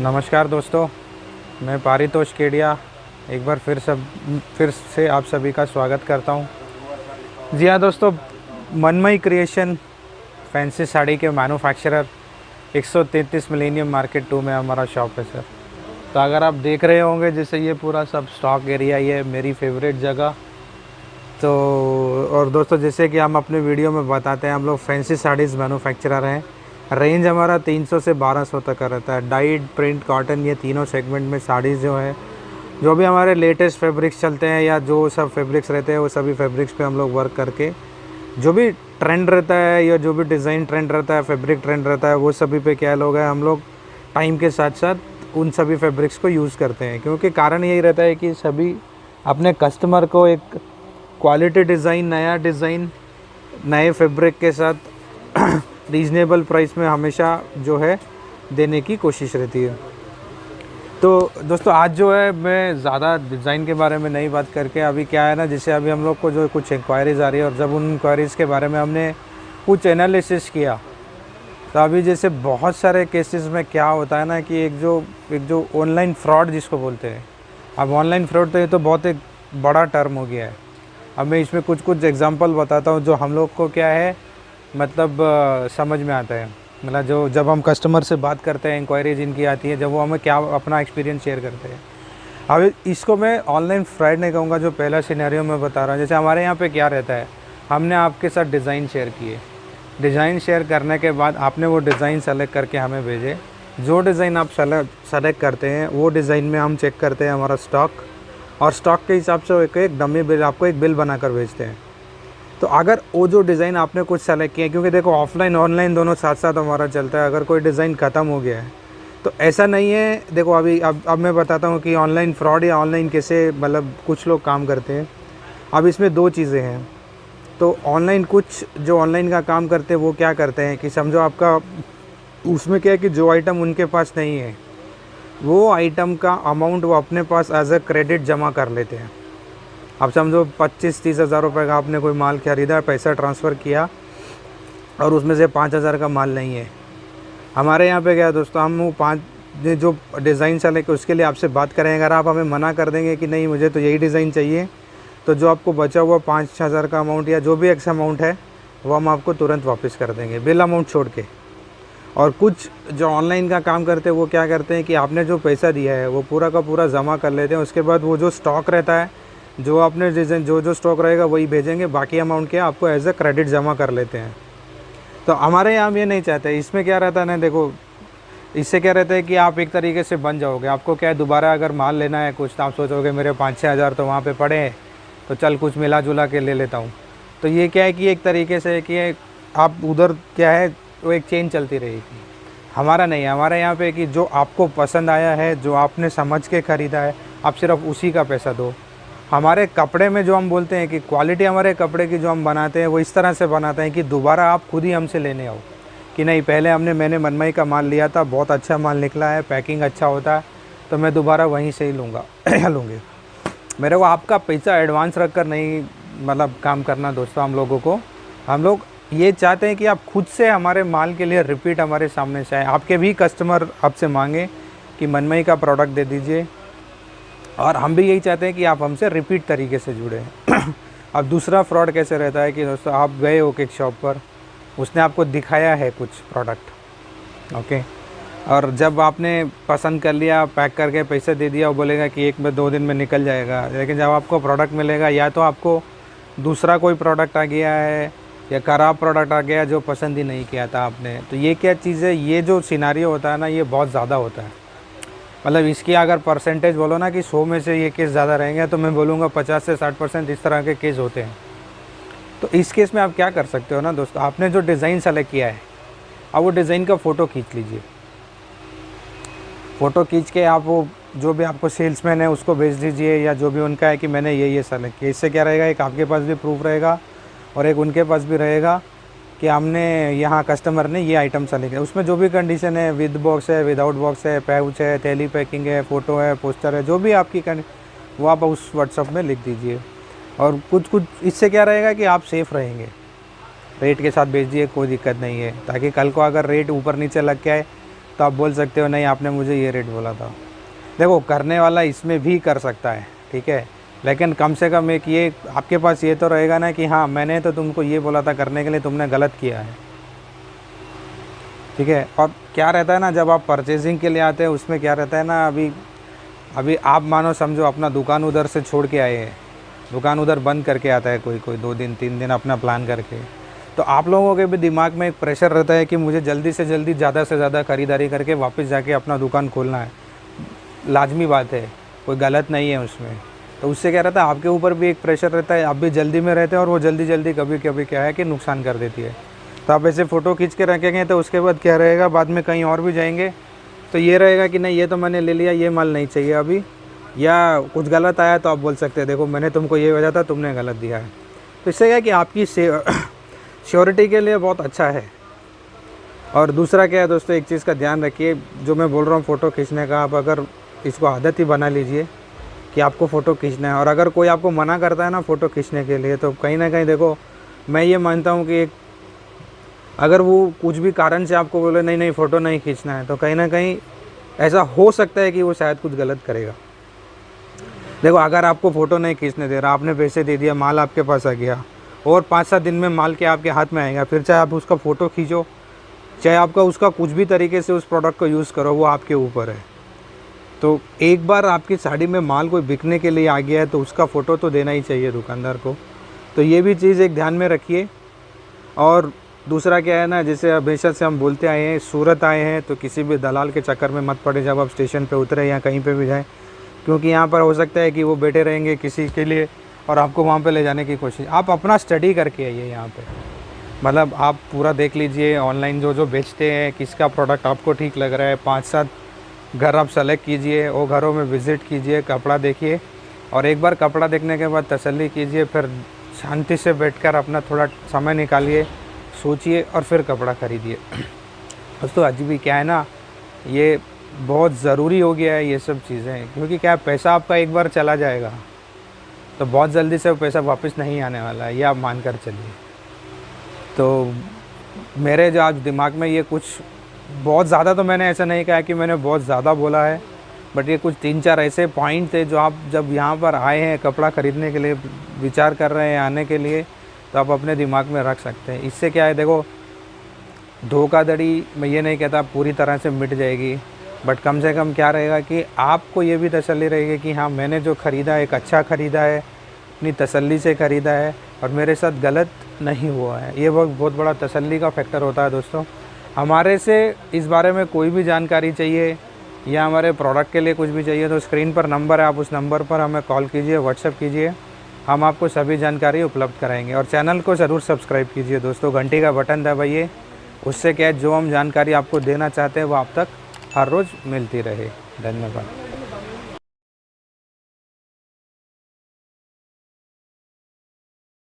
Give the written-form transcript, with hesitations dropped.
नमस्कार दोस्तों, मैं पारितोष केडिया एक बार फिर से आप सभी का स्वागत करता हूं। जी हाँ दोस्तों, मनमई क्रिएशन फैंसी साड़ी के मैन्युफैक्चरर 133 मिलेनियम मार्केट 2 में हमारा शॉप है सर। तो अगर आप देख रहे होंगे जैसे ये पूरा सब स्टॉक एरिया, ये मेरी फेवरेट जगह। तो और दोस्तों, जैसे कि हम अपने वीडियो में बताते हैं, हम लोग फैंसी साड़ीज़ मैन्युफैक्चरर हैं। रेंज हमारा 300 से 1200 तक का रहता है। डाइड, प्रिंट, कॉटन, ये तीनों सेगमेंट में साड़ीज़ जो है, जो भी हमारे लेटेस्ट फैब्रिक्स चलते हैं या जो सब फैब्रिक्स रहते हैं, वो सभी फैब्रिक्स पे हम लोग वर्क करके जो भी ट्रेंड रहता है या जो भी डिज़ाइन ट्रेंड रहता है, फैब्रिक ट्रेंड रहता है, वो सभी पे क्या लोग हैं, हम लोग टाइम के साथ साथ उन सभी फैब्रिक्स को यूज़ करते हैं। क्योंकि कारण यही रहता है कि सभी अपने कस्टमर को एक क्वालिटी डिज़ाइन, नया डिज़ाइन, नए फैब्रिक के साथ रीज़नेबल प्राइस में हमेशा जो है देने की कोशिश रहती है। तो दोस्तों, आज जो है मैं ज़्यादा डिज़ाइन के बारे में नहीं बात करके, अभी क्या है ना, जैसे अभी हम लोग को जो कुछ इंक्वायरीज़ आ रही है, और जब उन इंक्वायरीज़ के बारे में हमने कुछ एनालिसिस किया, तो अभी जैसे बहुत सारे केसेस में क्या होता है ना कि एक जो ऑनलाइन फ्रॉड जिसको बोलते हैं, अब ऑनलाइन फ्रॉड तो ये तो बहुत एक बड़ा टर्म हो गया है। अब मैं इसमें कुछ एग्जांपल बताता हूँ जो हम लोग को क्या है, मतलब समझ में आता है। मतलब जो जब हम कस्टमर से बात करते हैं, इंक्वायरी जिनकी आती है, जब वो हमें क्या अपना एक्सपीरियंस शेयर करते हैं। अब इसको मैं ऑनलाइन फ्रॉड नहीं कहूँगा, जो पहला सिनेरियो मैं बता रहा हूँ। जैसे हमारे यहाँ पे क्या रहता है, हमने आपके साथ डिज़ाइन शेयर किए, डिज़ाइन शेयर करने के बाद आपने वो डिज़ाइन सेलेक्ट करके हमें भेजे। जो डिज़ाइन आप सेलेक्ट करते हैं, वो डिज़ाइन में हम चेक करते हैं हमारा स्टॉक, और स्टॉक के हिसाब से एक डमी बिल, आपको एक बिल बनाकर भेजते हैं। तो अगर वो जो डिज़ाइन आपने कुछ सेलेक्ट किया है, क्योंकि देखो ऑफलाइन ऑनलाइन दोनों साथ साथ हमारा चलता है, अगर कोई डिज़ाइन ख़त्म हो गया है तो ऐसा नहीं है। देखो अब मैं बताता हूँ कि ऑनलाइन फ्रॉड या ऑनलाइन कैसे मतलब कुछ लोग काम करते हैं। अब इसमें दो चीज़ें हैं। तो ऑनलाइन कुछ जो ऑनलाइन का काम करते हैं वो क्या करते हैं कि समझो आपका उसमें क्या है कि जो आइटम उनके पास नहीं है, वो आइटम का अमाउंट वो अपने पास एज अ क्रेडिट जमा कर लेते हैं। अब समझो 25-30 हज़ार रुपये का आपने कोई माल खरीदा, पैसा ट्रांसफ़र किया, और उसमें से 5,000 का माल नहीं है। हमारे यहाँ पे क्या है दोस्तों, हम वो 5 जो डिज़ाइन चले के उसके लिए आपसे बात करेंगे। अगर आप हमें मना कर देंगे कि नहीं मुझे तो यही डिज़ाइन चाहिए, तो जो आपको बचा हुआ 5,000 का अमाउंट या जो भी एक्स अमाउंट है, वो हम आपको तुरंत वापस कर देंगे, बिल अमाउंट छोड़ के। और कुछ जो ऑनलाइन का काम करते हैं वो क्या करते हैं कि आपने जो पैसा दिया है वो पूरा का पूरा जमा कर लेते हैं। उसके बाद वो जो स्टॉक रहता है, जो आपने डिज़ाइन जो स्टॉक रहेगा वही भेजेंगे, बाकी अमाउंट क्या आपको एज अ क्रेडिट जमा कर लेते हैं। तो हमारे यहाँ हम ये नहीं चाहते। इसमें क्या रहता है ना, देखो इससे क्या रहता है कि आप एक तरीके से बन जाओगे। आपको क्या है, दोबारा अगर माल लेना है कुछ, तो आप सोचोगे मेरे 5-6 हज़ार तो वहाँ पे पड़े हैं, तो चल कुछ मिला जुला के ले लेता हूँ। तो ये क्या है कि एक तरीके से कि आप उधर क्या है वो एक चेन चलती रहेगी। हमारा नहीं है, हमारे यहाँ पे कि जो आपको पसंद आया है, जो आपने समझ के ख़रीदा है, आप सिर्फ उसी का पैसा दो। हमारे कपड़े में जो हम बोलते हैं कि क्वालिटी हमारे कपड़े की जो हम बनाते हैं वो इस तरह से बनाते हैं कि दोबारा आप खुद ही हमसे लेने आओ कि नहीं, पहले मैंने मनमई का माल लिया था, बहुत अच्छा माल निकला है, पैकिंग अच्छा होता है, तो मैं दोबारा वहीं से ही लूँगा या लूँगी। मेरे को आपका पैसा एडवांस रख कर नहीं मतलब काम करना दोस्तों। हम लोग ये चाहते हैं कि आप खुद से हमारे माल के लिए रिपीट हमारे सामने से आए। आपके भी कस्टमर आपसे मांगे कि मनमई का प्रोडक्ट दे दीजिए, और हम भी यही चाहते हैं कि आप हमसे रिपीट तरीके से जुड़े। अब दूसरा फ्रॉड कैसे रहता है कि दोस्तों, आप गए हो एक शॉप पर, उसने आपको दिखाया है कुछ प्रोडक्ट, ओके, और जब आपने पसंद कर लिया, पैक करके पैसे दे दिया, वो बोलेगा कि 1-2 दिन में निकल जाएगा। लेकिन जब आपको प्रोडक्ट मिलेगा, या तो आपको दूसरा कोई प्रोडक्ट आ गया है या ख़राब प्रोडक्ट आ गया जो पसंद ही नहीं किया था आपने। तो ये क्या चीज़ है, ये जो सिनारियो होता है ना, ये बहुत ज़्यादा होता है। मतलब इसकी अगर परसेंटेज बोलो ना कि 100 में से ये केस ज़्यादा रहेंगे, तो मैं बोलूँगा 50 से 60% इस तरह के केस होते हैं। तो इस केस में आप क्या कर सकते हो ना दोस्तों, आपने जो डिज़ाइन सेलेक्ट किया है, अब वो डिज़ाइन का फ़ोटो खींच लीजिए। फ़ोटो खींच के आप वो जो भी आपको सेल्समैन है उसको भेज दीजिए, या जो भी उनका है कि मैंने ये सेलेक्ट किया। इससे क्या रहेगा, एक आपके पास भी प्रूफ रहेगा और एक उनके पास भी रहेगा कि हमने यहाँ कस्टमर ने ये आइटम सेलेक्ट किया। उसमें जो भी कंडीशन है, विद बॉक्स है, विदाउट बॉक्स है, पाउच है, थैली पैकिंग है, फ़ोटो है, पोस्टर है, जो भी आपकी वो आप उस व्हाट्सअप में लिख दीजिए। और कुछ इससे क्या रहेगा कि आप सेफ़ रहेंगे। रेट के साथ भेजिए, कोई दिक्कत नहीं है, ताकि कल को अगर रेट ऊपर नीचे लग के आए तो आप बोल सकते हो नहीं आपने मुझे ये रेट बोला था। देखो करने वाला इसमें भी कर सकता है, ठीक है, लेकिन कम से कम एक ये आपके पास ये तो रहेगा ना कि हाँ मैंने तो तुमको ये बोला था करने के लिए, तुमने गलत किया है, ठीक है। और क्या रहता है ना, जब आप परचेजिंग के लिए आते हैं उसमें क्या रहता है ना, अभी आप मानो समझो अपना दुकान उधर से छोड़ के आए हैं, दुकान उधर बंद करके आता है कोई 2 दिन 3 दिन अपना प्लान करके, तो आप लोगों के भी दिमाग में एक प्रेशर रहता है कि मुझे जल्दी से जल्दी ज़्यादा से ज़्यादा ख़रीदारी करके वापस जाके अपना दुकान खोलना है। लाजमी बात है, कोई गलत नहीं है उसमें। तो उससे क्या रहता है, आपके ऊपर भी एक प्रेशर रहता है, आप भी जल्दी में रहते हैं और वो जल्दी कभी कभी क्या है कि नुकसान कर देती है। तो आप ऐसे फ़ोटो खींच के रखेंगे तो उसके बाद क्या रहेगा, बाद में कहीं और भी जाएंगे तो ये रहेगा कि नहीं ये तो मैंने ले लिया, ये माल नहीं चाहिए अभी, या कुछ गलत आया तो आप बोल सकते हैं देखो मैंने तुमको ये वजह था, तुमने गलत दिया है। तो इससे क्या है कि आपकी श्योरिटी के लिए बहुत अच्छा है। और दूसरा क्या है दोस्तों, एक चीज़ का ध्यान रखिए, जो मैं बोल रहा हूँ फ़ोटो खींचने का, आप अगर इसको आदत ही बना लीजिए कि आपको फ़ोटो खींचना है। और अगर कोई आपको मना करता है ना फ़ोटो खींचने के लिए, तो कहीं ना कहीं देखो मैं ये मानता हूँ कि अगर वो कुछ भी कारण से आपको बोले नहीं नहीं फ़ोटो नहीं खींचना है, तो कहीं ना कहीं ऐसा हो सकता है कि वो शायद कुछ गलत करेगा। देखो अगर आपको फ़ोटो नहीं खींचने दे रहा, आपने पैसे दे दिया, माल आपके पास आ गया और 5-7 दिन में माल के आपके हाथ में आएगा, फिर चाहे आप उसका फ़ोटो खींचो, चाहे आपका उसका कुछ भी तरीके से उस प्रोडक्ट को यूज़ करो, वो आपके ऊपर है। तो एक बार आपकी साड़ी में माल कोई बिकने के लिए आ गया है तो उसका फ़ोटो तो देना ही चाहिए दुकानदार को। तो ये भी चीज़ एक ध्यान में रखिए। और दूसरा क्या है ना, जैसे हमेशा से हम बोलते आए हैं, सूरत आए हैं तो किसी भी दलाल के चक्कर में मत पड़े जब आप स्टेशन पे उतरे या कहीं पे भी जाएं, क्योंकि यहाँ पर हो सकता है कि वो बैठे रहेंगे किसी के लिए और आपको वहाँ पे ले जाने की कोशिश। आप अपना स्टडी करके आइए यहाँ पे, मतलब आप पूरा देख लीजिए ऑनलाइन जो बेचते हैं, किसका प्रोडक्ट आपको ठीक लग रहा है, 5-7 घर आप सेलेक्ट कीजिए, वो घरों में विज़िट कीजिए, कपड़ा देखिए और एक बार कपड़ा देखने के बाद तसल्ली कीजिए, फिर शांति से बैठकर अपना थोड़ा समय निकालिए, सोचिए और फिर कपड़ा ख़रीदिए। दोस्तों आज भी क्या है ना, ये बहुत ज़रूरी हो गया है ये सब चीज़ें, क्योंकि क्या है पैसा आपका एक बार चला जाएगा तो बहुत जल्दी से वो पैसा वापस नहीं आने वाला है, ये आप मान कर चलिए। तो मेरे जो आज दिमाग में ये कुछ बहुत ज़्यादा, तो मैंने ऐसा नहीं कहा कि मैंने बहुत ज़्यादा बोला है, बट ये कुछ 3-4 ऐसे पॉइंट थे जो आप जब यहाँ पर आए हैं कपड़ा ख़रीदने के लिए, विचार कर रहे हैं आने के लिए, तो आप अपने दिमाग में रख सकते हैं। इससे क्या है देखो, धोखाधड़ी मैं ये नहीं कहता पूरी तरह से मिट जाएगी, बट कम से कम क्या रहेगा कि आपको ये भी तसल्ली रहेगी कि हाँ मैंने जो ख़रीदा है एक अच्छा ख़रीदा है, अपनी तसल्ली से ख़रीदा है और मेरे साथ गलत नहीं हुआ है। ये बहुत बड़ा तसल्ली का फैक्टर होता है दोस्तों। हमारे से इस बारे में कोई भी जानकारी चाहिए या हमारे प्रोडक्ट के लिए कुछ भी चाहिए तो स्क्रीन पर नंबर है, आप उस नंबर पर हमें कॉल कीजिए, व्हाट्सएप कीजिए, हम आपको सभी जानकारी उपलब्ध कराएंगे। और चैनल को ज़रूर सब्सक्राइब कीजिए दोस्तों, घंटी का बटन दबाइए, उससे क्या है जो हम जानकारी आपको देना चाहते हैं वो आप तक हर रोज़ मिलती रहे। धन्यवाद।